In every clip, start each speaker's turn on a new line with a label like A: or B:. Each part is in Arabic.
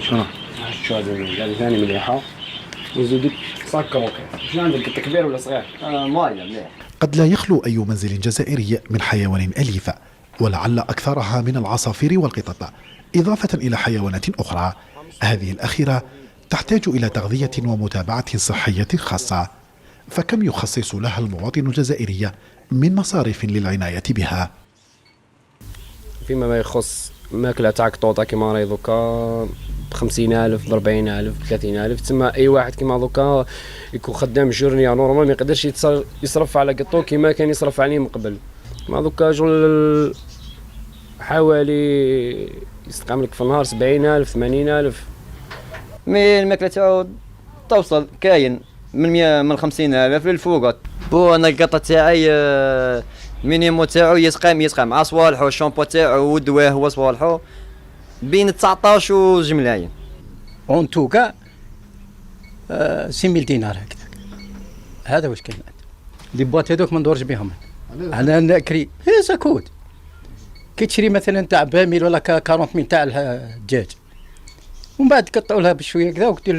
A: شنو؟
B: شو هذا ثاني مليحة ويزيدك صاك كروكي. شنو عندك انت كبير ولا صغير؟ مايا مليح.
A: قد لا يخلو أي منزل جزائري من حيوان أليف، ولعل أكثرها من العصافير والقطط، إضافة إلى حيوانات أخرى. هذه الأخيرة تحتاج إلى تغذية ومتابعة صحية خاصة، فكم يخصص لها المواطن الجزائري من مصاريف للعناية بها؟
B: فيما ما يخص الماكلة تاع قطوطة كيما راهي دوكا ب50,000 ب40,000 ب30,000. تسمى أي واحد كيما دوكا يكون خدام جورنيا نورمال ما يقدرش يصرف على قطو كيما كان يصرف عليه من قبل. كيما دوكا جول حوالي يستقام لك في النهار 70,000 80,000.
C: مي الماكلة تاعو توصل كاين من 50,000 للفوق. بو انا القطة تاعي مينيمو تاعو يسقام مع صوالحو الشامبو تاعو ودواه هو صوالحو بين 19 و 2 ملايين.
D: اون توكا 6,000 دينار هكذا. هذا واش كاين لي بواط هذوك ما ندورش بهم. انا نكري هي سكوت كي تشري مثلا تاع 20,000 ولا 40,000 تاع الدجاج، ومن بعد تقطعوا لها بشويه كذا ودير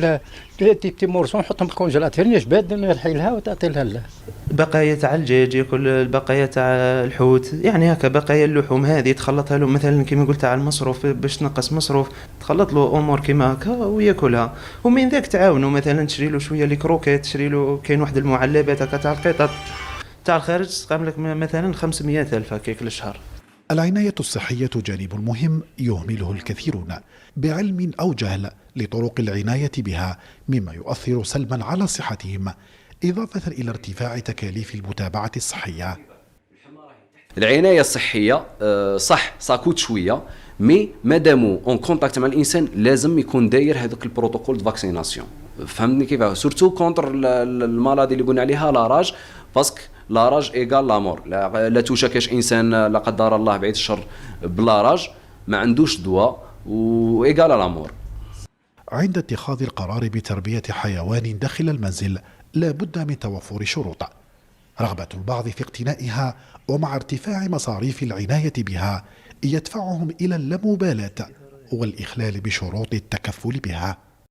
D: لها تي مورسون نحطهم في الكونجيلاتور نجبد نرحي لها وتعطي لها
E: بقايا تاع الدجاج ياكل البقايا تاع الحوت، يعني هكا بقايا اللحوم هذه تخلطها له مثلا كيما قلت على المصروف باش تنقص مصروف، تخلط له امور كيما هكا وياكلها. ومن ذاك تعاونوا مثلا تشري له شويه لي كروكيت، تشري له كاين واحد المعلبات هكا تاع القطط تاع الخارج تقام لك مثلا 500,000 هكاك للشهر.
A: العناية الصحية جانب مهم يهمله الكثيرون بعلم أو جهل لطرق العناية بها، مما يؤثر سلبا على صحتهم، إضافة إلى ارتفاع تكاليف المتابعة الصحية.
F: العناية الصحية صح ساكوت شوية، مي مادامو اون كونتاكت مع الانسان لازم يكون داير هذاك البروتوكول دو فاكسيناسيون. فهمتني كيف؟ سورتو كونتر المرض اللي قلنا عليها لاراج، باسك لاراج ايغال لامور. لا توشكاش انسان لا قدر الله بعيد الشر بلاراج ما عندوش دواء وايغال لامور.
A: عند اتخاذ القرار بتربية حيوان داخل المنزل لا بد من توفر شروط. رغبة البعض في اقتنائها ومع ارتفاع مصاريف العناية بها يدفعهم إلى اللامبالاة والإخلال بشروط التكفل بها.